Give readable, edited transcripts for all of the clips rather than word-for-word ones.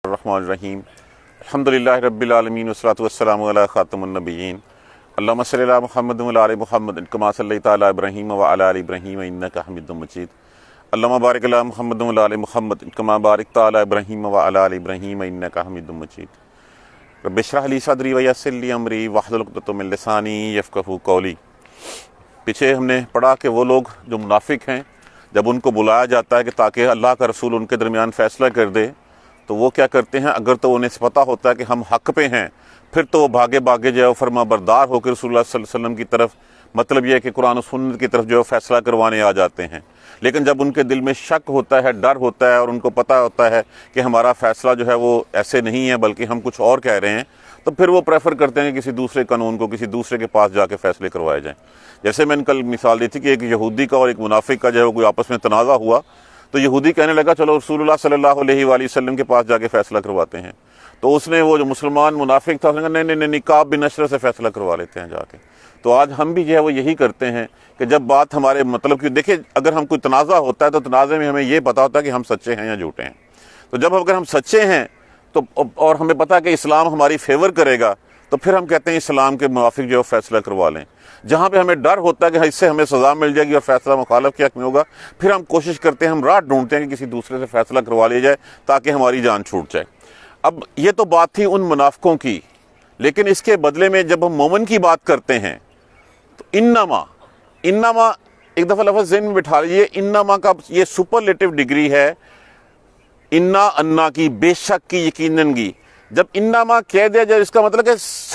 الرحمن الرحیم الحمدللہ رب العالمین والصلاۃ والسلام علی خاتم النبیین اللہم صلی علی محمد وعلی آل محمد کما صلیت علی ابراہیم وعلی آل ابراہیم انک حمید مجید اللہم بارک علی محمد وعلی آل محمد کما بارکت علی ابراہیم وعلی آل ابراہیم انک حمید مجید رب اشرح لی صدری ویسر لی امری واحلل عقدۃ من لسانی یفقہوا قولی۔ پیچھے ہم نے پڑھا کہ وہ لوگ جو منافق ہیں، جب ان کو بلایا جاتا ہے کہ تاکہ اللہ کا رسول ان کے درمیان فیصلہ کر دے تو وہ کیا کرتے ہیں، اگر تو انہیں پتہ ہوتا ہے کہ ہم حق پہ ہیں پھر تو وہ بھاگے جو فرما بردار ہو کے رسول اللہ صلی اللہ علیہ وسلم کی طرف، مطلب یہ ہے کہ قرآن و سنت کی طرف جو فیصلہ کروانے آ جاتے ہیں۔ لیکن جب ان کے دل میں شک ہوتا ہے، ڈر ہوتا ہے اور ان کو پتہ ہوتا ہے کہ ہمارا فیصلہ جو ہے وہ ایسے نہیں ہے بلکہ ہم کچھ اور کہہ رہے ہیں، تو پھر وہ پریفر کرتے ہیں کہ کسی دوسرے قانون کو کسی دوسرے کے پاس جا کے فیصلے کروائے جائیں۔ جیسے میں نے کل مثال دی تھی کہ ایک یہودی کا اور ایک منافق کا جو ہے کوئی آپس میں تنازع ہوا تو یہودی کہنے لگا چلو رسول اللہ صلی اللہ علیہ وآلہ وسلم کے پاس جا کے فیصلہ کرواتے ہیں، تو اس نے وہ جو مسلمان منافق تھا اس نے کہا نہیں کعب بن اشرف سے فیصلہ کروا لیتے ہیں جا کے۔ تو آج ہم بھی جو ہے وہ یہی کرتے ہیں کہ جب بات ہمارے مطلب کہ دیکھیں، اگر ہم کوئی تنازع ہوتا ہے تو تنازع میں ہمیں یہ پتہ ہوتا ہے کہ ہم سچے ہیں یا جھوٹے ہیں۔ تو جب اگر ہم سچے ہیں تو اور ہمیں پتہ ہے کہ اسلام ہماری فیور کرے گا تو پھر ہم کہتے ہیں اسلام کے موافق جو فیصلہ کروا لیں۔ جہاں پہ ہمیں ڈر ہوتا ہے کہ اس سے ہمیں سزا مل جائے گی اور فیصلہ مخالف کے حق میں ہوگا، پھر ہم کوشش کرتے ہیں، ہم راہ ڈھونڈتے ہیں کہ کسی دوسرے سے فیصلہ کروا لیا جائے تاکہ ہماری جان چھوٹ جائے۔ اب یہ تو بات تھی ان منافقوں کی، لیکن اس کے بدلے میں جب ہم مومن کی بات کرتے ہیں تو انما ایک دفعہ لفظ ذہن میں بٹھا لیجیے، انما کا یہ سپرلیٹو ڈگری ہے، انا کی، بے شک کی، یقیناً کی۔ جب انما کہہ دیا جائے اس کا مطلب کہ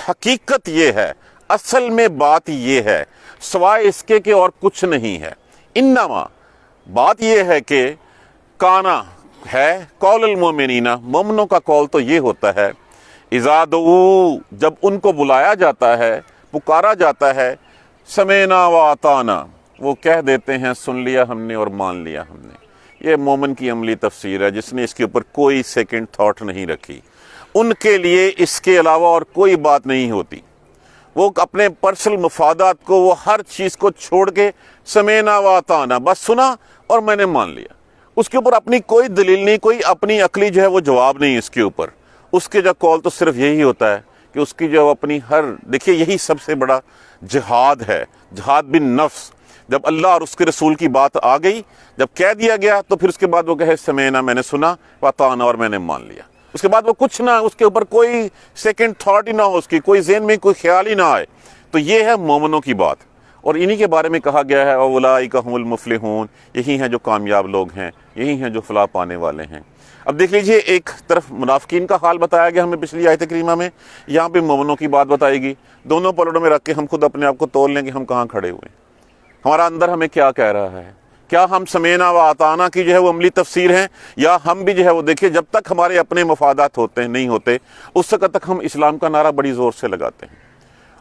حقیقت یہ ہے، اصل میں بات یہ ہے، سوائے اس کے کہ اور کچھ نہیں ہے۔ انما بات یہ ہے کہ کانا ہے قول المؤمنین، مومنوں کا قول تو یہ ہوتا ہے، اذا دعوا، جب ان کو بلایا جاتا ہے، پکارا جاتا ہے، سمعنا واطعنا، وہ کہہ دیتے ہیں سن لیا ہم نے اور مان لیا ہم نے۔ یہ مومن کی عملی تفسیر ہے جس نے اس کے اوپر کوئی سیکنڈ تھاٹ نہیں رکھی۔ ان کے لیے اس کے علاوہ اور کوئی بات نہیں ہوتی، وہ اپنے پرسنل مفادات کو، وہ ہر چیز کو چھوڑ کے سمعنا واطعنا، بس سنا اور میں نے مان لیا۔ اس کے اوپر اپنی کوئی دلیل نہیں، کوئی اپنی عقلی جو ہے وہ جواب نہیں اس کے اوپر۔ اس کے جو قول تو صرف یہی ہوتا ہے کہ اس کی جو اپنی دیکھیے یہی سب سے بڑا جہاد ہے، جہاد بن نفس۔ جب اللہ اور اس کے رسول کی بات آ گئی، جب کہہ دیا گیا تو پھر اس کے بعد وہ کہے سمعنا، میں نے سنا، واطعنا، اور میں نے مان لیا۔ اس کے بعد وہ کچھ نہ، اس کے اوپر کوئی سیکنڈ تھاٹ ہی نہ ہو، اس کی کوئی ذہن میں کوئی خیال ہی نہ آئے۔ تو یہ ہے مومنوں کی بات، اور انہی کے بارے میں کہا گیا ہے اولئک هم المفلحون، یہی ہیں جو کامیاب لوگ ہیں، یہی ہیں جو فلاح پانے والے ہیں۔ اب دیکھ لیجئے، ایک طرف منافقین کا حال بتایا گیا ہمیں پچھلی آیت کریمہ میں، یہاں پہ مومنوں کی بات بتائی گی۔ دونوں پلڑوں میں رکھ کے ہم خود اپنے آپ کو تول لیں کہ ہم کہاں کھڑے ہوئے ہیں، ہمارا اندر ہمیں کیا کہہ رہا ہے۔ کیا ہم سمعنا و اطعنا کی جو ہے وہ عملی تفسیر ہیں، یا ہم بھی جو ہے وہ دیکھیے جب تک ہمارے اپنے مفادات ہوتے ہیں نہیں ہوتے اس وقت تک ہم اسلام کا نعرہ بڑی زور سے لگاتے ہیں،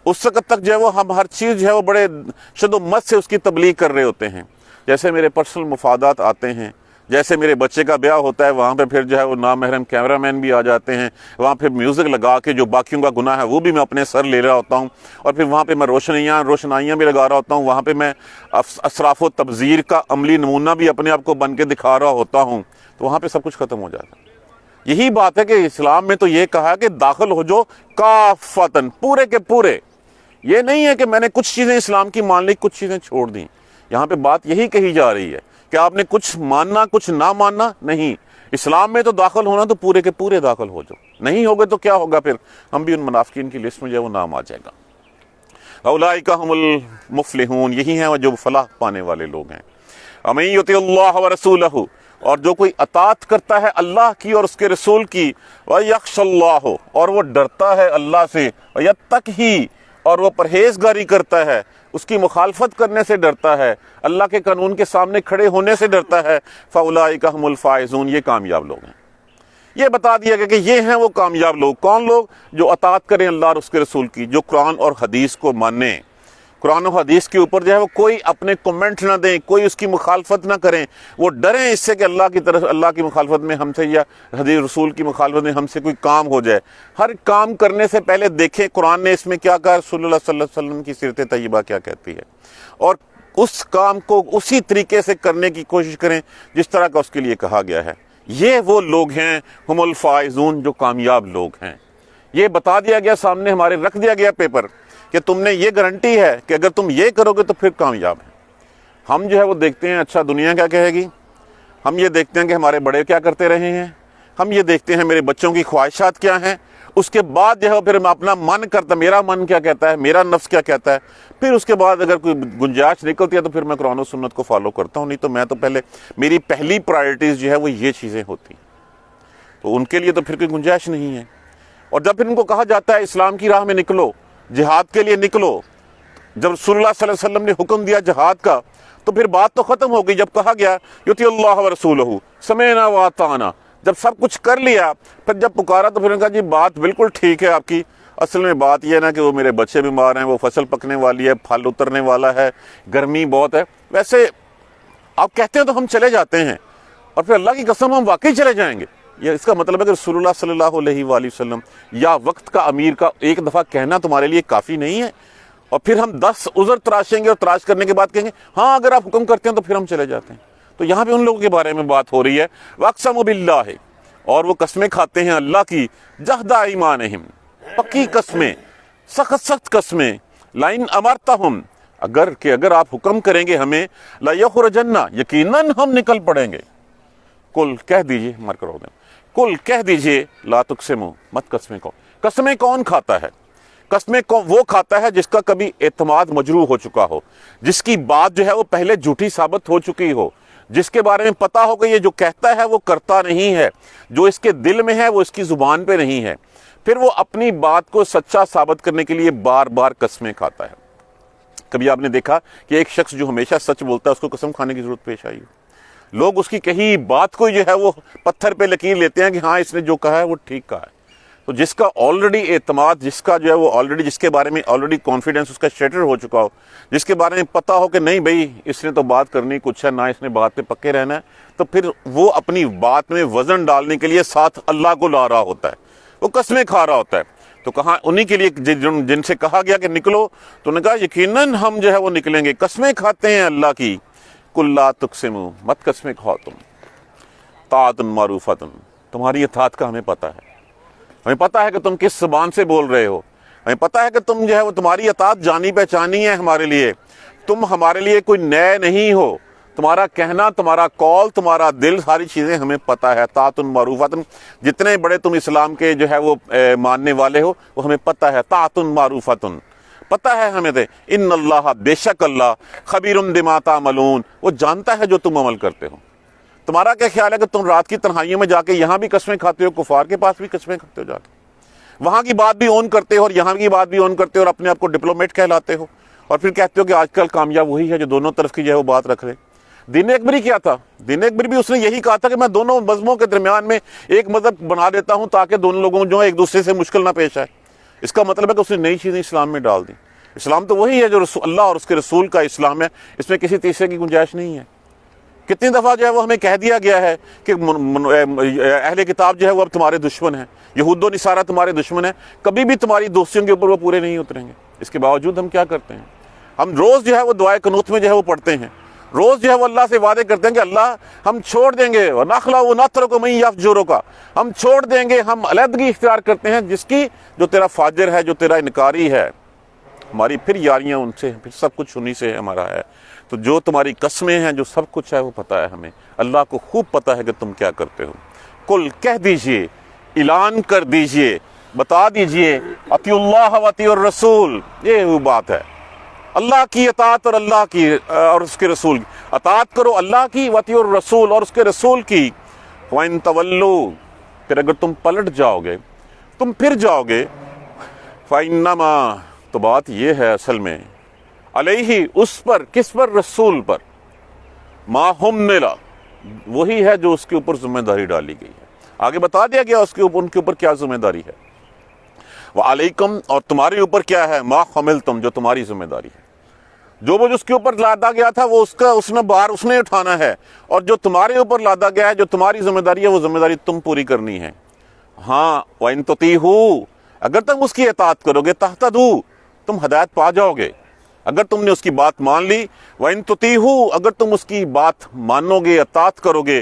اس وقت تک جو ہے وہ ہم ہر چیز جو ہے وہ بڑے شد و مت سے اس کی تبلیغ کر رہے ہوتے ہیں۔ جیسے میرے پرسنل مفادات آتے ہیں، جیسے میرے بچے کا بیاہ ہوتا ہے، وہاں پہ پھر جو ہے وہ نامحرم کیمرہ مین بھی آ جاتے ہیں، وہاں پھر میوزک لگا کے جو باقیوں کا گناہ ہے وہ بھی میں اپنے سر لے رہا ہوتا ہوں، اور پھر وہاں پہ میں روشنائیاں بھی لگا رہا ہوتا ہوں، وہاں پہ میں اسراف و تبذیر کا عملی نمونہ بھی اپنے آپ کو بن کے دکھا رہا ہوتا ہوں، تو وہاں پہ سب کچھ ختم ہو جاتا ہے۔ یہی بات ہے کہ اسلام میں تو یہ کہا کہ داخل ہو جو کافتن، پورے کے پورے۔ یہ نہیں ہے کہ میں نے کچھ چیزیں اسلام کی مان لی، کچھ چیزیں چھوڑ دیں۔ یہاں پہ بات یہی کہی جا رہی ہے کہ آپ نے کچھ ماننا کچھ نہ ماننا نہیں، اسلام میں تو داخل ہونا تو پورے کے پورے داخل ہو جاؤ، نہیں ہوگے تو کیا ہوگا، پھر ہم بھی ان منافقین کی لسٹ میں جو ہے وہ نام آ جائے گا۔ اولئک هم المفلحون، یہی ہیں جو فلاح پانے والے لوگ ہیں۔ ومن یطع اللہ ورسولہ، اور جو کوئی اطاعت کرتا ہے اللہ کی اور اس کے رسول کی، ویخشی اللہ، اور وہ ڈرتا ہے اللہ سے، ویتقی، اور وہ پرہیزگاری کرتا ہے، اس کی مخالفت کرنے سے ڈرتا ہے، اللہ کے قانون کے سامنے کھڑے ہونے سے ڈرتا ہے، فاولئک هم الفائزون، یہ کامیاب لوگ ہیں۔ یہ بتا دیا گیا کہ یہ ہیں وہ کامیاب لوگ۔ کون لوگ؟ جو اطاعت کریں اللہ اور اس کے رسول کی، جو قرآن اور حدیث کو مانیں، قرآن و حدیث کے اوپر جو ہے وہ کوئی اپنے کمنٹ نہ دیں، کوئی اس کی مخالفت نہ کریں، وہ ڈریں اس سے کہ اللہ کی طرف، اللہ کی مخالفت میں ہم سے یا حدیث رسول کی مخالفت میں ہم سے کوئی کام ہو جائے۔ ہر کام کرنے سے پہلے دیکھیں قرآن نے اس میں کیا کہا، رسول اللہ صلی اللہ علیہ وسلم کی سیرت طیبہ کیا کہتی ہے، اور اس کام کو اسی طریقے سے کرنے کی کوشش کریں جس طرح کا اس کے لیے کہا گیا ہے۔ یہ وہ لوگ ہیں ہم الفائزون، جو کامیاب لوگ ہیں۔ یہ بتا دیا گیا سامنے ہمارے، رکھ دیا گیا پیپر کہ تم نے یہ گارنٹی ہے کہ اگر تم یہ کرو گے تو پھر کامیاب ہیں۔ ہم جو ہے وہ دیکھتے ہیں اچھا دنیا کیا کہے گی، ہم یہ دیکھتے ہیں کہ ہمارے بڑے کیا کرتے رہے ہیں، ہم یہ دیکھتے ہیں میرے بچوں کی خواہشات کیا ہیں، اس کے بعد جو ہے پھر اپنا من کرتا، میرا من کیا کہتا ہے، میرا نفس کیا کہتا ہے، پھر اس کے بعد اگر کوئی گنجائش نکلتی ہے تو پھر میں قرآن و سنت کو فالو کرتا ہوں، نہیں تو میں تو میری پہلی پرائرٹیز جو ہے وہ یہ چیزیں ہوتی ہیں، تو ان کے لیے تو پھر کوئی گنجائش نہیں ہے۔ اور جب پھر ان کو کہا جاتا ہے اسلام کی راہ میں نکلو، جہاد کے لیے نکلو، جب رسول اللہ صلی اللہ علیہ وسلم نے حکم دیا جہاد کا تو پھر بات تو ختم ہو گئی۔ جب کہا گیا یطیع اللہ ورسولہ سمعنا واطعنا، جب سب کچھ کر لیا، پھر جب پکارا تو پھر انہوں نے کہا جی بات بالکل ٹھیک ہے آپ کی، اصل میں بات یہ ہے نا کہ وہ میرے بچے بیمار ہیں، وہ فصل پکنے والی ہے، پھل اترنے والا ہے، گرمی بہت ہے، ویسے آپ کہتے ہیں تو ہم چلے جاتے ہیں، اور پھر اللہ کی قسم ہم واقعی چلے جائیں گے۔ یہ اس کا مطلب ہے کہ رسول اللہ صلی اللہ علیہ وآلہ وسلم یا وقت کا امیر کا ایک دفعہ کہنا تمہارے لیے کافی نہیں ہے، اور پھر ہم 10 عذر تراشیں گے اور تراش کرنے کے بعد کہیں گے ہاں اگر آپ حکم کرتے ہیں تو پھر ہم چلے جاتے ہیں۔ تو یہاں پہ ان لوگوں کے بارے میں بات ہو رہی ہے، وَأَقْسَمُوا بِاللَّهِ، اور وہ قسمیں کھاتے ہیں اللہ کی، جَهْدَ أَيْمَانِهِمْ، پکی قسمیں، سخت قسمیں، لَإِنْ أَمَرْتَهُمْ، اگر آپ حکم کریں گے ہمیں، لَيَخْرُجَنَّ، یقیناً ہم نکل پڑیں گے، کل کہہ دیجئے، مر کر ہو گئے، کل کہہ دیجئے، لا تقسموا، مت قسمیں کھاؤ۔ قسمیں کون کھاتا ہے؟ قسمیں وہ کھاتا ہے جس کا کبھی اعتماد مجروح ہو چکا ہو، جس کی بات جو ہے وہ پہلے جھوٹی ثابت ہو چکی ہو، جس کے بارے میں پتا ہو کہ یہ جو کہتا ہے وہ کرتا نہیں ہے، جو اس کے دل میں ہے وہ اس کی زبان پہ نہیں ہے، پھر وہ اپنی بات کو سچا ثابت کرنے کے لیے بار بار قسمیں کھاتا ہے۔ کبھی آپ نے دیکھا کہ ایک شخص جو ہمیشہ سچ بولتا ہے اس کو قسم کھانے کی ضرورت پیش آئی ہو؟ لوگ اس کی کہی بات کو جو ہے وہ پتھر پہ لکیر لیتے ہیں کہ ہاں اس نے جو کہا ہے وہ ٹھیک کہا ہے۔ تو جس کا آلریڈی اعتماد، جس کا جو ہے وہ آلریڈی، جس کے بارے میں آلریڈی کانفیڈنس اس کا شیٹر ہو چکا ہو، جس کے بارے میں پتا ہو کہ نہیں بھئی اس نے تو بات کرنی کچھ ہے، نہ اس نے بات پہ پکے رہنا ہے، تو پھر وہ اپنی بات میں وزن ڈالنے کے لیے ساتھ اللہ کو لا رہا ہوتا ہے، وہ قسمیں کھا رہا ہوتا ہے۔ تو کہاں انہی کے لیے جن سے کہا گیا کہ نکلو، تو انہوں نے کہا یقیناً ہم جو ہے وہ نکلیں گے، قسمیں کھاتے ہیں اللہ کی، قل لا تقسموا، مت قسمیں کھاؤ تم، طاعۃ معروفۃ، تمہاری اطاعت کا ہمیں پتہ ہے، ہمیں پتہ ہے کہ تم کس زبان سے بول رہے ہو، ہمیں پتہ ہے کہ تم جو ہے وہ تمہاری اطاعت جانی پہچانی ہے ہمارے لیے، تم ہمارے لیے کوئی نئے نہیں ہو، تمہارا کہنا، تمہارا قول، تمہارا دل، ساری چیزیں ہمیں پتہ ہے۔ طاعۃ معروفۃ، جتنے بڑے تم اسلام کے جو ہے وہ ماننے والے ہو وہ ہمیں پتہ ہے، طاعۃ معروفۃ، پتہ ہے ہمیں دے، ان اللہ، بے شک اللہ، خبیر بما تعملون، وہ جانتا ہے جو تم عمل کرتے ہو۔ تمہارا کیا خیال ہے کہ تم رات کی تنہائیوں میں جا کے یہاں بھی قسمیں کھاتے ہو، کفار کے پاس بھی قسمیں کھاتے ہو، جا کے وہاں کی بات بھی اون کرتے ہو اور یہاں کی بات بھی اون کرتے ہو، اور اپنے آپ کو ڈپلومیٹ کہلاتے ہو، اور پھر کہتے ہو کہ آج کل کامیاب وہی ہے جو دونوں طرف کی جو ہے وہ بات رکھ رہے۔ دین اکبری کیا تھا؟ دین اکبری بھی اس نے یہی کہا تھا کہ میں دونوں مذہبوں کے درمیان میں ایک مذہب بنا دیتا ہوں تاکہ دونوں لوگوں جو ہے ایک دوسرے سے مشکل نہ پیش آئے۔ اس کا مطلب ہے کہ اس نے نئی چیزیں اسلام میں ڈال دی۔ اسلام تو وہی ہے جو اللہ اور اس کے رسول کا اسلام ہے، اس میں کسی تیسرے کی گنجائش نہیں ہے۔ کتنی دفعہ جو ہے وہ ہمیں کہہ دیا گیا ہے کہ اہل کتاب جو ہے وہ اب تمہارے دشمن ہیں، یہود و نصارہ تمہارے دشمن ہیں، کبھی بھی تمہاری دوستیوں کے اوپر وہ پورے نہیں اتریں گے۔ اس کے باوجود ہم کیا کرتے ہیں؟ ہم روز جو ہے وہ دعائے قنوت میں جو ہے وہ پڑھتے ہیں، روز جو ہے وہ اللہ سے وعدے کرتے ہیں کہ اللہ ہم چھوڑ دیں گے، وَنَخْلَعُ وَنَتْرُكُ مَن يَفْجُرُكَ، ہم چھوڑ دیں گے، ہم علیحدگی اختیار کرتے ہیں جس کی، جو تیرا فاجر ہے، جو تیرا انکاری ہے، ہماری پھر یاریاں ان سے ہیں، پھر سب کچھ انہی سے ہمارا ہے۔ تو جو تمہاری قسمیں ہیں، جو سب کچھ ہے وہ پتہ ہے ہمیں، اللہ کو خوب پتہ ہے کہ تم کیا کرتے ہو۔ کل کہہ دیجئے، اعلان کر دیجئے، بتا دیجئے، اطیعوا اللہ واطیعوا الرسول، یہ وہ بات ہے، اللہ کی اطاعت اور اللہ کی اور اس کے رسول کی اطاعت کرو، اللہ کی، واطیعوا الرسول اور اس کے رسول کی۔ وَإِن تَوَلُّوا، پھر اگر تم پلٹ جاؤ گے، تم پھر جاؤ گے، فَإِنَّمَا، تو بات یہ ہے اصل میں، علیہ، اس پر، کس پر؟ رسول پر، ما حمل، وہی ہے جو اس کے اوپر ذمہ داری ڈالی گئی ہے۔ آگے بتا دیا گیا اس کے اوپر، ان کے اوپر کیا ذمہ داری ہے۔ وعلیکم، اور تمہارے اوپر کیا ہے، ما حملتم، جو تمہاری ذمہ داری ہے۔ جو وہ اس کے اوپر لادا گیا تھا وہ اس نے بار اس نے اٹھانا ہے، اور جو تمہارے اوپر لادا گیا ہے، جو تمہاری ذمہ داری ہے، وہ ذمہ داری تم پوری کرنی ہے۔ ہاں، وَإِن تُطِیعُوهُ، اگر تم اس کی اطاعت کرو گے، تَہْتَدُوا، تم ہدایت پا جاؤ گے۔ اگر تم نے اس کی بات مان لی، وَإِن تُطِیعُوهُ، اگر تم اس کی بات مانو گے، اطاعت کرو گے،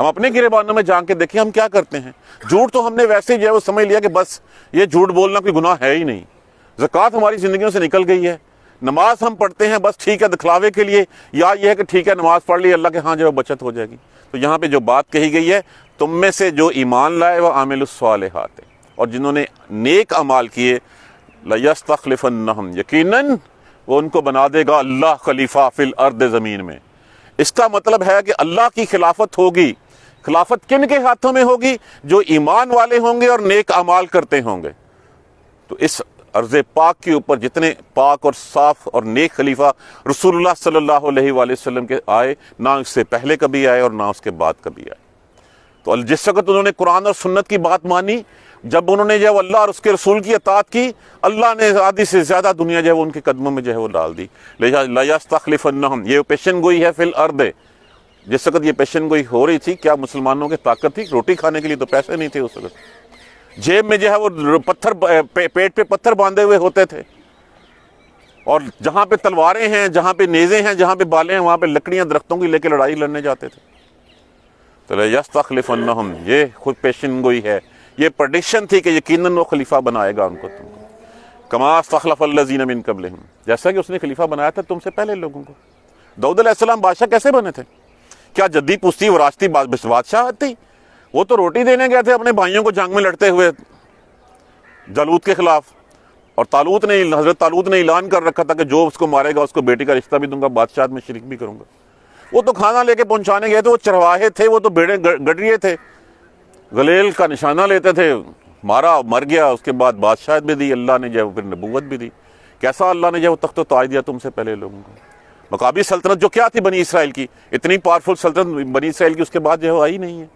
ہم اپنے گریبانوں میں جان کے دیکھیں ہم کیا کرتے ہیں. جھوٹ تو ہم نے ویسے جو ہے وہ سمجھ لیا کہ بس یہ جھوٹ بولنا کوئی گناہ ہے ہی نہیں. زکوٰۃ ہماری زندگیوں سے نکل گئی ہے. نماز ہم پڑھتے ہیں بس ٹھیک ہے دکھلاوے کے لیے, یا یہ ہے کہ ٹھیک ہے نماز پڑھ لی اللہ کے ہاں جو ہے بچت ہو جائے گی. تو یہاں پہ جو بات کہی گئی ہے, تم میں سے جو ایمان لائے وہ عامل الصالحات ہے, اور جنہوں نے نیک اعمال کیے لَيَسْتَخْلِفَنَّهُمْ, یقیناً وہ ان کو بنا دے گا اللہ خلیفہ فی الارض, زمین میں. اس کا مطلب ہے کہ اللہ کی خلافت ہوگی. خلافت کن کے ہاتھوں میں ہوگی؟ جو ایمان والے ہوں گے اور نیک اعمال کرتے ہوں گے. تو اس ارض پاک کے اوپر جتنے پاک اور صاف اور نیک خلیفہ رسول اللہ صلی اللہ علیہ وآلہ وسلم کے آئے, نہ اس سے پہلے کبھی آئے اور نہ اس کے بعد کبھی آئے. تو جس وقت انہوں نے قرآن اور سنت کی بات مانی, جب انہوں نے جو اللہ اور اس کے رسول کی اطاعت کی, اللہ نے آدھی سے زیادہ دنیا جو ہے وہ ان کے قدموں میں جو ہے وہ ڈال دی. لَيَسْتَخْلِفَنَّهُمْ, یہ پیشن گوئی ہے فی الارض. جس وقت یہ پیشن گوئی ہو رہی تھی, کیا مسلمانوں کے طاقت تھی؟ روٹی کھانے کے لیے تو پیسے نہیں تھے اس وقت. جیب میں جو ہے وہ پتھر, پیٹ پہ پتھر باندھے ہوئے ہوتے تھے, اور جہاں پہ تلواریں ہیں, جہاں پہ نیزے ہیں, جہاں پہ بالیں ہیں, وہاں پہ لکڑیاں درختوں کی لے کے لڑائی لڑنے جاتے تھے. تو لَيَسْتَخْلِفَنَّهُمْ, یہ خود پیشن گوئی ہے, یہ پریڈکشن تھی کہ یقیناً وہ خلیفہ بنائے گا ان کو تم کو. کما استخلف الذین من قبلہم, جیسا کہ اس نے خلیفہ بنایا تھا تم سے پہلے لوگوں کو. داؤد علیہ السلام بادشاہ کیسے بنے تھے؟ کیا جدی پوستی وراثتی بادشاہ تھی؟ وہ تو روٹی دینے گئے تھے اپنے بھائیوں کو جنگ میں لڑتے ہوئے جالوت کے خلاف, اور حضرت طالوت نے اعلان کر رکھا تھا کہ جو اس کو مارے گا اس کو بیٹی کا رشتہ بھی دوں گا, بادشاہت میں شریک بھی کروں گا. وہ تو کھانا لے کے پہنچانے گئے تھے, وہ چرواہے تھے, وہ تو بیڑے گڈریے تھے, غلیل کا نشانہ لیتے تھے, مارا مر گیا. اس کے بعد بادشاہت بھی دی اللہ نے, جو پھر نبوت بھی دی. کیسا اللہ نے جو تخت و تاج دیا تم سے پہلے لوگوں کو. مقابی سلطنت جو کیا تھی بنی اسرائیل کی, اتنی پاورفل سلطنت بنی اسرائیل کی اس کے بعد جو ہے آئی نہیں ہے.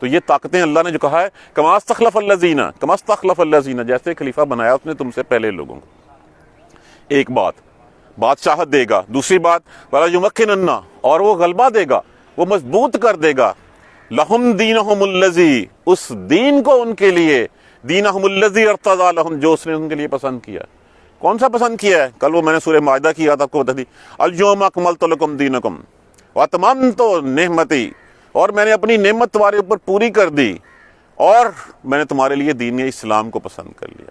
تو یہ طاقتیں اللہ نے جو کہا ہے کما استخلف الذین, جیسے خلیفہ بنایا اس نے تم سے پہلے لوگوں کو. ایک بات بادشاہت دے گا. دوسری بات وَلَا يُمَكِّنَنَّ, اور وہ غلبہ دے گا, وہ مضبوط کر دے گا. لَهُمْ دِينُهُمُ الَّذِي, اس دین کو ان کے لیے, دِينَهُمُ الَّذِي ارْتَضَىٰ لَهُمْ, جو اس نے ان کے لیے پسند کیا. کون سا پسند کیا ہے؟ کل وہ میں نے سورہ مائدہ کی یاد آپ کو بتا دی, الْيَوْمَ أَكْمَلْتُ لَكُمْ دِينَكُمْ وَأَتْمَمْتُ نِعْمَتِي, اور میں نے اپنی نعمت تمہارے اوپر پوری کر دی, اور میں نے تمہارے لیے دین اسلام کو پسند کر لیا.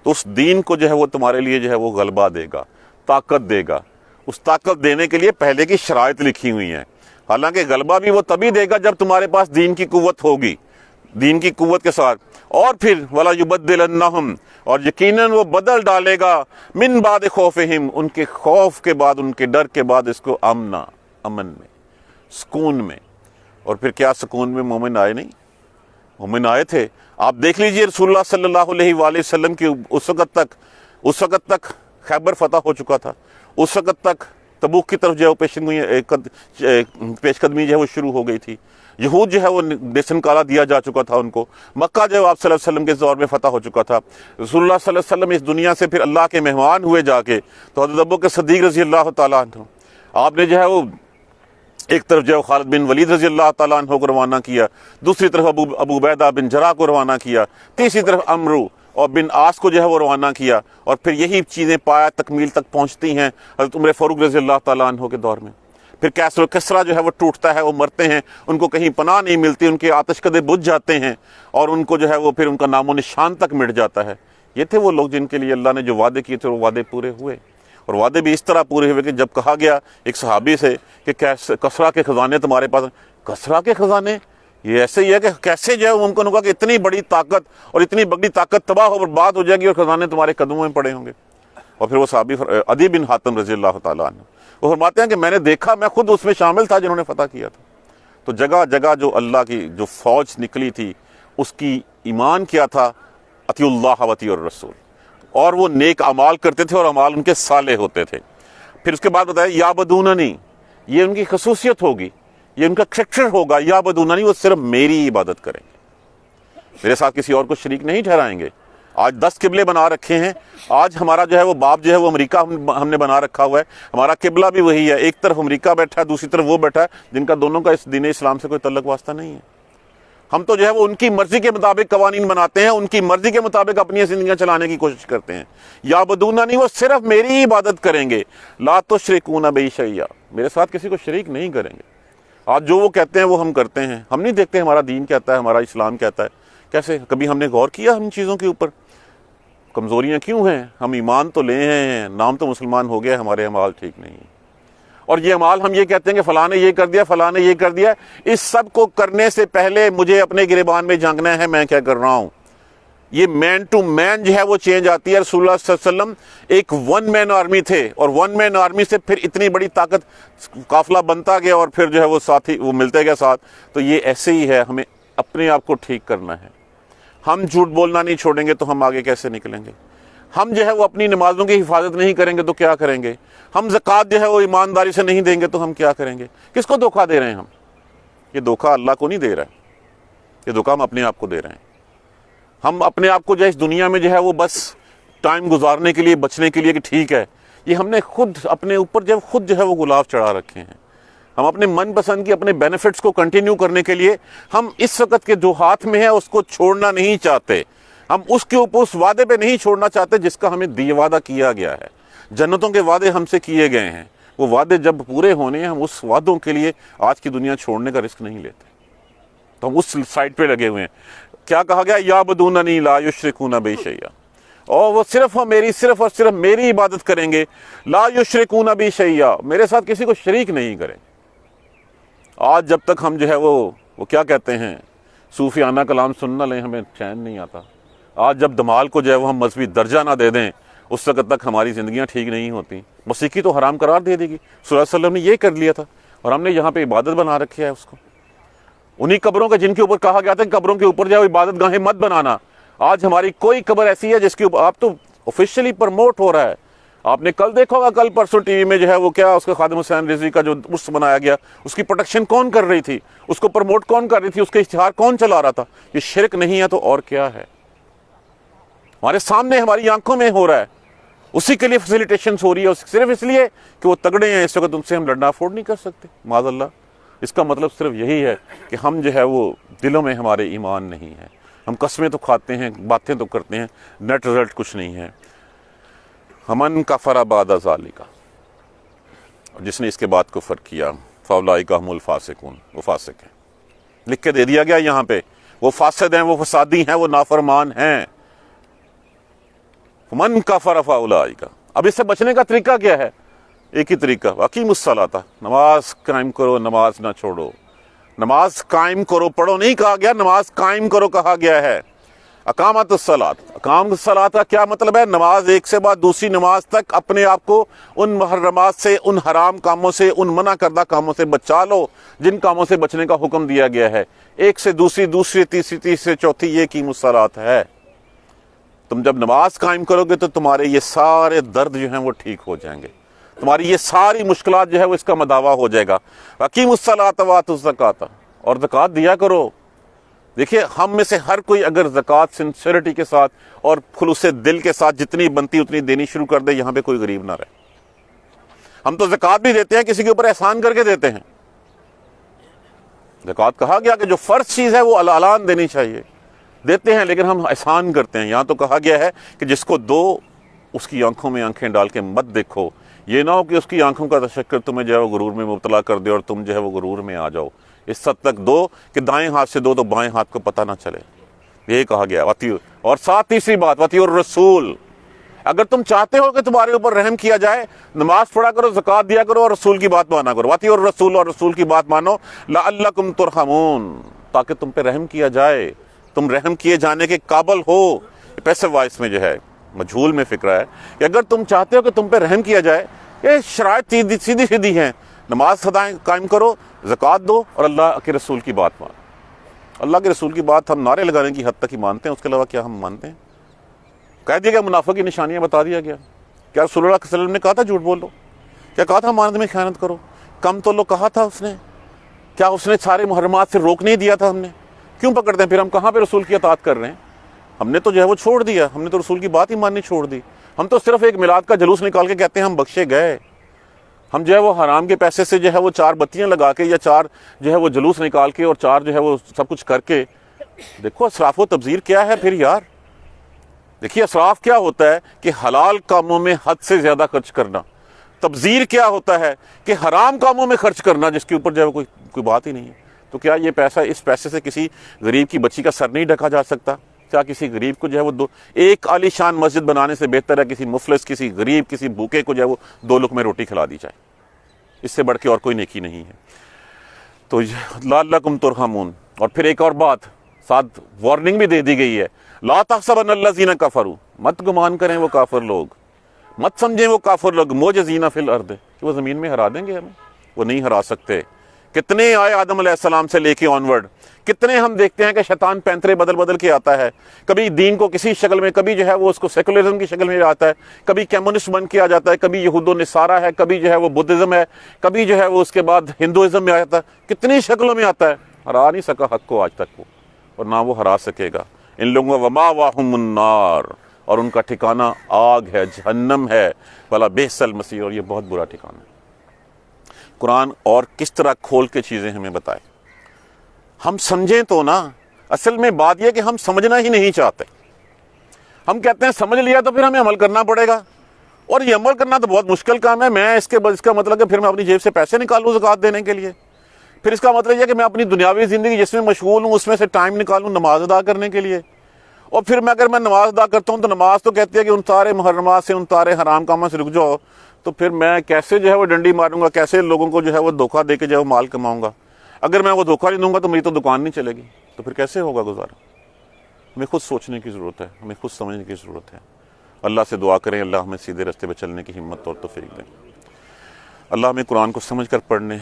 تو اس دین کو جو ہے وہ تمہارے لیے جو ہے وہ غلبہ دے گا, طاقت دے گا. اس طاقت دینے کے لیے پہلے کی شرائط لکھی ہوئی ہیں. حالانکہ غلبہ بھی وہ تبھی دے گا جب تمہارے پاس دین کی قوت ہوگی, دین کی قوت کے ساتھ. اور پھر وَلَا يُبَدِّلَنَّهُمْ, اور یقیناً وہ بدل ڈالے گا, من بعد خوفہم, ان کے خوف کے بعد, ان کے ڈر کے بعد, اس کو امن میں, سکون میں. اور پھر کیا سکون میں مومن آئے نہیں؟ مومن آئے تھے. آپ دیکھ لیجئے رسول اللہ صلی اللہ علیہ وآلہ وسلم کی اس وقت تک خیبر فتح ہو چکا تھا, اس وقت تک تبوک کی طرف جو ہے پیش قدمی جو ہے وہ شروع ہو گئی تھی. یہود جو ہے وہ دیس نکالا دیا جا چکا تھا ان کو. مکہ جو ہے آپ صلی اللہ علیہ وسلم کے دور میں فتح ہو چکا تھا. رسول اللہ صلی اللہ علیہ وسلم اس دنیا سے پھر اللہ کے مہمان ہوئے جا کے, تو حضرت ابوبکر صدیق رضی اللہ تعالیٰ عنہ, آپ نے جو ہے وہ ایک طرف جو ہے خالد بن ولید رضی اللہ تعالیٰ عنہ کو روانہ کیا, دوسری طرف ابو عبیدہ بن جراح کو روانہ کیا, تیسری طرف عمرو اور بن عاص کو جو ہے وہ روانہ کیا. اور پھر یہی چیزیں پایا تکمیل تک پہنچتی ہیں حضرت عمر فاروق رضی اللہ تعالیٰ عنہ کے دور میں. پھر کیسر و کسرا جو ہے وہ ٹوٹتا ہے, وہ مرتے ہیں, ان کو کہیں پناہ نہیں ملتی, ان کے آتش کدے بجھ جاتے ہیں, اور ان کو جو ہے وہ پھر ان کا نام و نشان تک مٹ جاتا ہے. یہ تھے وہ لوگ جن کے لیے اللہ نے جو وعدے کیے تھے وہ وعدے پورے ہوئے. اور وعدے بھی اس طرح پورے ہوئے کہ جب کہا گیا ایک صحابی سے کہ کسرا کے خزانے تمہارے پاس, کسرا کے خزانے, یہ ایسے ہی ہے کہ کیسے جو ہے ممکن ہوگا کہ اتنی بڑی طاقت اور اتنی بڑی طاقت تباہ ہو برباد ہو جائے گی اور خزانے تمہارے قدموں میں پڑے ہوں گے. اور پھر وہ صحابی عدی بن حاتم رضی اللہ تعالیٰ عنہ, وہ فرماتے ہیں کہ میں نے دیکھا, میں خود اس میں شامل تھا جنہوں نے فتح کیا تھا. تو جگہ جگہ جو اللہ کی جو فوج نکلی تھی اس کی ایمان کیا تھا, اطیع اللہ و اطیع الرسول, اور وہ نیک اعمال کرتے تھے اور اعمال ان کے صالح ہوتے تھے. پھر اس کے بعد بتایا یعبدوننی, یہ ان کی خصوصیت ہوگی, یہ ان کا کریکٹر ہوگا. یعبدوننی, وہ صرف میری عبادت کریں گے, میرے ساتھ کسی اور کو شریک نہیں ٹھہرائیں گے. آج 10 قبلے بنا رکھے ہیں. آج ہمارا جو ہے وہ باپ جو ہے وہ امریکہ ہم نے بنا رکھا ہوا ہے. ہمارا قبلہ بھی وہی ہے, ایک طرف امریکہ بیٹھا ہے, دوسری طرف وہ بیٹھا ہے, جن کا دونوں کا اس دین اسلام سے کوئی تعلق واسطہ نہیں ہے. ہم تو جو ہے وہ ان کی مرضی کے مطابق قوانین بناتے ہیں, ان کی مرضی کے مطابق اپنی زندگیاں چلانے کی کوشش کرتے ہیں. یعبدوننی, وہ صرف میری عبادت کریں گے. لا تشرکون بی شیئا, میرے ساتھ کسی کو شریک نہیں کریں گے. آج جو وہ کہتے ہیں وہ ہم کرتے ہیں. ہم نہیں دیکھتے ہمارا دین کہتا ہے, ہمارا اسلام کہتا ہے. کیسے کبھی ہم نے غور کیا ان چیزوں کے اوپر؟ کمزوریاں کیوں ہیں؟ ہم ایمان تو لے ہیں, نام تو مسلمان ہو گیا, ہمارے اعمال ٹھیک نہیں ہیں. اور یہ اعمال ہم یہ کہتے ہیں کہ فلاں نے یہ کر دیا, فلاں نے یہ کر دیا. اس سب کو کرنے سے پہلے مجھے اپنے گریبان میں جھانکنا ہے میں کیا کر رہا ہوں. یہ مین ٹو مین جو ہے وہ چینج آتی ہے. رسول اللہ صلی اللہ علیہ وسلم ایک ون مین آرمی تھے, اور ون مین آرمی سے پھر اتنی بڑی طاقت قافلہ بنتا گیا, اور پھر جو ہے وہ ساتھی وہ ملتے گئے ساتھ. تو یہ ایسے ہی ہے, ہمیں اپنے آپ کو ٹھیک کرنا ہے. ہم جھوٹ بولنا نہیں چھوڑیں گے تو ہم آگے کیسے نکلیں گے؟ ہم جو ہے وہ اپنی نمازوں کی حفاظت نہیں کریں گے تو کیا کریں گے؟ ہم زکوٰۃ جو ہے وہ ایمانداری سے نہیں دیں گے تو ہم کیا کریں گے؟ کس کو دھوکہ دے رہے ہیں ہم؟ یہ دھوکہ اللہ کو نہیں دے رہا ہے, یہ دھوکہ ہم اپنے آپ کو دے رہے ہیں. ہم اپنے آپ کو جو ہے اس دنیا میں جو ہے وہ بس ٹائم گزارنے کے لیے, بچنے کے لیے کہ ٹھیک ہے, یہ ہم نے خود اپنے اوپر جو خود جو ہے وہ غلاف چڑھا رکھے ہیں. ہم اپنے من پسند کی اپنے بینیفٹس کو کنٹینیو کرنے کے لیے ہم اس وقت کے جو ہاتھ میں ہے اس کو چھوڑنا نہیں چاہتے. ہم اس کے اوپر اس وعدے پہ نہیں چھوڑنا چاہتے جس کا ہمیں وعدہ کیا گیا ہے. جنتوں کے وعدے ہم سے کیے گئے ہیں, وہ وعدے جب پورے ہونے ہیں ہم اس وعدوں کے لیے آج کی دنیا چھوڑنے کا رسک نہیں لیتے. تو ہم اس سائڈ پہ لگے ہوئے ہیں. کیا کہا گیا؟ یعبدوننی لا یشرکون بی شیئا, اور وہ صرف اور صرف میری عبادت کریں گے. لا یشرکون بی شیئا, میرے ساتھ کسی کو شریک نہیں کریں. آج جب تک ہم جو ہے وہ کیا کہتے ہیں صوفیانہ کلام سن نہ لیں ہمیں چین نہیں آتا. آج جب دمال کو جو ہے وہ ہم مذہبی درجہ نہ دے دیں اس وقت تک ہماری زندگیاں ٹھیک نہیں ہوتی. موسیقی تو حرام قرار دے دی گی, صلی اللہ علیہ وسلم نے یہ کر لیا تھا, اور ہم نے یہاں پہ عبادت بنا رکھی ہے اس کو. انہی قبروں کا جن کے اوپر کہا گیا تھا کہ قبروں کے اوپر جو ہے عبادت گاہیں مت بنانا. آج ہماری کوئی قبر ایسی ہے جس کے اوپر, آپ تو آفیشیلی پروموٹ ہو رہا ہے. آپ نے کل دیکھا ہوگا, کل پرسوں ٹی وی میں جو ہے وہ کیا اس کا خادم حسین رضوی کا جو عرس بنایا گیا, اس کی پروٹیکشن کون کر رہی تھی, اس کو پروموٹ کون کر رہی تھی, اس کے اشتہار کون چلا رہا تھا؟ یہ شرک نہیں ہے تو اور کیا ہے؟ ہمارے سامنے ہماری آنکھوں میں ہو رہا ہے. اسی کے لیے فیسیلیٹیشنز ہو رہی ہے, صرف اس لیے کہ وہ تگڑے ہیں, اس وقت ان سے ہم لڑنا افورڈ نہیں کر سکتے معاذ اللہ. اس کا مطلب صرف یہی ہے کہ ہم جو ہے وہ دلوں میں ہمارے ایمان نہیں ہے. ہم قسمیں تو کھاتے ہیں, باتیں تو کرتے ہیں, نیٹ رزلٹ کچھ نہیں ہے. ہمن کفر بعد ذالک, جس نے اس کے بعد کفر کیا, فاولئک هم الفاسقون, وہ فاسق ہیں. لکھ کے دے دیا گیا یہاں پہ, وہ فاسد ہیں, وہ فسادی ہیں, وہ نافرمان ہیں. من کفر فاولئک. اب اس سے بچنے کا طریقہ کیا ہے؟ ایک ہی طریقہ, اقیموا الصلاۃ, نماز قائم کرو, نماز نہ چھوڑو. نماز قائم کرو, پڑھو نہیں کہا گیا, نماز قائم کرو کہا گیا ہے. اقامت الصلاۃ, اقام الصلاۃ کا کیا مطلب ہے؟ نماز ایک سے بعد دوسری نماز تک اپنے آپ کو ان محرمات سے, ان حرام کاموں سے, ان منع کردہ کاموں سے بچا لو جن کاموں سے بچنے کا حکم دیا گیا ہے. ایک سے دوسری, دوسری تیسری سے چوتھی, یہ اقیموا الصلاۃ ہے. تم جب نماز قائم کرو گے تو تمہارے یہ سارے درد جو ہیں وہ ٹھیک ہو جائیں گے, تمہاری یہ ساری مشکلات جو ہے وہ اس کا مداوع ہو جائے گا. اقیموا الصلاۃ وآتوا الزکاۃ, اور زکوٰۃ دیا کرو. دیکھیے ہم میں سے ہر کوئی اگر زکوٰۃ سنسیئرٹی کے ساتھ اور خلوص دل کے ساتھ جتنی بنتی اتنی دینی شروع کر دے, یہاں پہ کوئی غریب نہ رہے. ہم تو زکوٰۃ بھی دیتے ہیں, کسی کے اوپر احسان کر کے دیتے ہیں. زکوٰۃ کہا گیا کہ جو فرض چیز ہے وہ اعلان دینی چاہیے, دیتے ہیں لیکن ہم احسان کرتے ہیں. یہاں تو کہا گیا ہے کہ جس کو دو اس کی آنکھوں میں آنکھیں ڈال کے مت دیکھو. یہ نہ ہو کہ اس کی آنکھوں کا تشکر تمہیں جو ہے وہ غرور میں مبتلا کر دے اور تم جو ہے وہ غرور میں آ جاؤ. اس حد تک دو کہ دائیں ہاتھ سے دو تو بائیں ہاتھ کو پتہ نہ چلے, یہ کہا گیا. اور ساتھ تیسری بات, وَأَطِیعُوا الرَّسُولَ, اگر تم چاہتے ہو کہ تمہارے اوپر رحم کیا جائے, نماز پڑھا کرو, زکوٰۃ دیا کرو, اور رسول کی بات مانا کرو. وَأَطِیعُوا الرَّسُولَ, اور رسول کی بات مانو. لَعَلَّکُمْ تُرْحَمُونَ, تاکہ تم پہ رحم کیا جائے, تم رحم کیے جانے کے قابل ہو. پیسو وائس میں جو ہے مجھول میں فکرہ ہے کہ اگر تم چاہتے ہو کہ تم پہ رحم کیا جائے, یہ شرائط سیدھی سیدھی ہیں. نماز قائم کرو, زکوٰۃ دو, اور اللہ کے رسول کی بات مانو. اللہ کے رسول کی بات ہم نعرے لگانے کی حد تک ہی مانتے ہیں, اس کے علاوہ کیا ہم مانتے ہیں؟ کہہ دیا گیا منافق کی نشانیاں بتا دیا گیا. کیا رسول اللہ صلی اللہ علیہ وسلم نے کہا تھا جھوٹ بول دو؟ کیا کہا تھا امانت میں خیانت کرو؟ کم تو لو کہا تھا اس نے؟ کیا اس نے سارے محرمات سے روک نہیں دیا تھا؟ ہم نے کیوں پکڑتے ہیں پھر؟ ہم کہاں پہ رسول کی اطاعت کر رہے ہیں؟ ہم نے تو جو ہے وہ چھوڑ دیا, ہم نے تو رسول کی بات ہی ماننی چھوڑ دی. ہم تو صرف ایک میلاد کا جلوس نکال کے کہتے ہیں ہم بخشے گئے. ہم جو ہے وہ حرام کے پیسے سے جو ہے وہ 4 بتیاں لگا کے یا 4 جو ہے وہ جلوس نکال کے اور 4 جو ہے وہ سب کچھ کر کے, دیکھو اسراف و تبذیر کیا ہے پھر یار. دیکھیے اسراف کیا ہوتا ہے کہ حلال کاموں میں حد سے زیادہ خرچ کرنا. تبذیر کیا ہوتا ہے کہ حرام کاموں میں خرچ کرنا، جس کے اوپر جو ہے کوئی بات ہی نہیں ہے. تو کیا یہ پیسہ، اس پیسے سے کسی غریب کی بچی کا سر نہیں ڈھکا جا سکتا؟ کیا کسی غریب کو جو ہے وہ ایک عالی شان مسجد بنانے سے بہتر ہے کسی مفلس، کسی غریب، کسی بھوکے کو جو ہے وہ 2 لقمے روٹی کھلا دی جائے؟ اس سے بڑھ کے اور کوئی نیکی نہیں ہے. تو لعلکم ترحمون. اور پھر ایک اور بات ساتھ وارننگ بھی دے دی گئی ہے، لا تحسبن الذین کفروا، مت گمان کریں وہ کافر لوگ، مت سمجھیں وہ کافر لوگ معجزین فی الارض، کہ وہ زمین میں ہرا دیں گے ہمیں. وہ نہیں ہرا سکتے. کتنے آئے آدم علیہ السلام سے لے کے آنورڈ، کتنے ہم دیکھتے ہیں کہ شیطان پینترے بدل بدل کے آتا ہے، کبھی دین کو کسی شکل میں، کبھی جو ہے وہ اس کو سیکولرزم کی شکل میں آتا ہے، کبھی کمیونسٹ بن کے آ جاتا ہے، کبھی یہود و نصارہ ہے، کبھی جو ہے وہ بدھزم ہے، کبھی جو ہے وہ اس کے بعد ہندوازم میں آ جاتا ہے. کتنی شکلوں میں آتا ہے. ہرا نہیں سکا حق کو آج تک وہ، اور نہ وہ ہرا سکے گا. ان لوگوں وماواہم النار، اور ان کا ٹھکانہ آگ ہے، جہنم ہے. بھلا بئس المصیر، اور یہ بہت برا ٹھکانہ ہے. قرآن اور کس طرح کھول کے چیزیں ہمیں بتائے، ہم سمجھیں تو نا. اصل میں بات یہ کہ ہم سمجھنا ہی نہیں چاہتے. ہم کہتے ہیں سمجھ لیا تو پھر ہمیں عمل کرنا پڑے گا، اور یہ عمل کرنا تو بہت مشکل کام ہے. میں اس کا مطلب کہ پھر میں اپنی جیب سے پیسے نکالوں زکوٰۃ دینے کے لیے. پھر اس کا مطلب یہ کہ میں اپنی دنیاوی زندگی جس میں مشغول ہوں اس میں سے ٹائم نکالوں نماز ادا کرنے کے لیے. اور پھر اگر میں نماز ادا کرتا ہوں تو نماز تو کہتی ہے کہ ان سارے محرمات سے، ان سارے حرام کاموں سے رک جاؤ. تو پھر میں کیسے جو ہے وہ ڈنڈی ماروں گا، کیسے لوگوں کو جو ہے وہ دھوکہ دے کے جو ہے وہ مال کماؤں گا؟ اگر میں وہ دھوکہ نہیں دوں گا تو میری تو دکان نہیں چلے گی. تو پھر کیسے ہوگا گزارا؟ ہمیں خود سوچنے کی ضرورت ہے، ہمیں خود سمجھنے کی ضرورت ہے. اللہ سے دعا کریں اللہ ہمیں سیدھے راستے پہ چلنے کی ہمت اور توفیق دیں. اللہ ہمیں قرآن کو سمجھ کر پڑھنے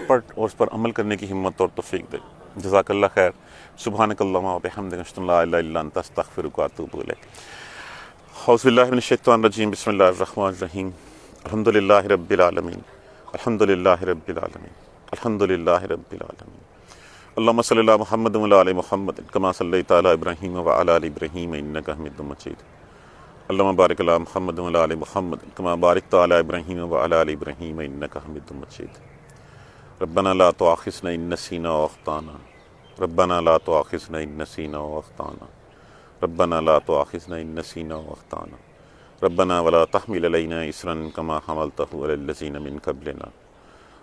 اور اس پر عمل کرنے کی ہمت اور توفیق دے. جزاک اللہ خیر. سبحانک اللہم و بحمدک، اشہد ان لا الہ الا انت، استغفرک و اتوب الیک. اعوذ باللہ من الشیطان الرجیم. بسم اللہ الرحمن الرحیم. الحمد للہ رب العالمین، الحمد للہ رب العالمین، الحمد للہ رب العالمین. اللہم صلی علی محمد و علی محمد کما صلیت علی ابراہیم و علی آل ابراہیم انک حمید مجید. اللہم بارک علی محمد و علی محمد کما بارکت علی ابراہیم و علی آل ابراہیم انک حمید مجید. ربنا لا تؤاخذنا ان نسینا واخطانا، ربنا لا تؤاخذنا ان نسینا واخطانا، ربنا لا تؤاخذنا ان نسینا واخطانا، ربنا ولا تحمل علينا إصرا كما حملته على الذين من قبلنا،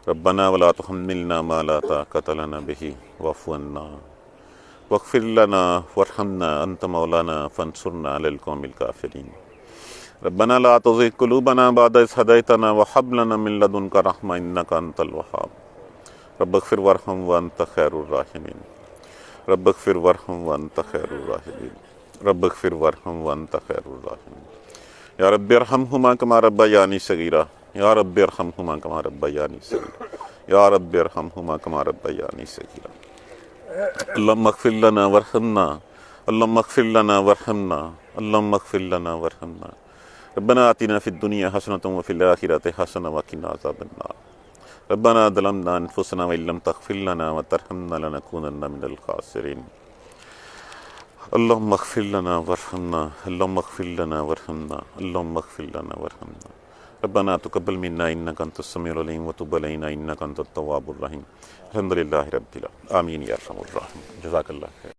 ربنا ولا تحملنا ما لا طاقة لنا به واعف عنا واغفر لنا وارحمنا أنت مولانا فانصرنا على القوم الكافرين. ربنا لا تزغ قلوبنا بعد إذ هديتنا وهب لنا من لدنك رحمة إنك أنت الوهاب. رب اغفر وارحم وأنت خير الراحمين، رب اغفر وارحم وأنت خير الراحمين، رب اغفر وارحم وأنت خير الراحمين. یا رب ارحمہما کما ربیانی صغیرا، یا رب ارحمہما کما ربیانی صغیرا، یا رب ارحمہما کما ربیانی صغیرا. اللہم اغفر لنا وارحمنا، اللہم اغفر لنا وارحمنا، اللہم اغفر لنا وارحمنا. ربنا آتنا فی الدنیا حسنۃ وفی الآخرۃ حسنۃ وقنا عذاب النار. ربنا ظلمنا انفسنا وان لم تغفر لنا وترحمنا لنکونن من الخاسرین. اللہم اغفر لنا وارحمنا، اللہم اغفر لنا وارحمنا، اللہم اغفر لنا وارحمنا. ربنا تقبل منا انک انت السمیع العلیم وتب علینا انک انت التواب الرحیم. الحمد للہ رب العالمین. آمین یا ارحم الراحمین. جزاک اللہ خیر.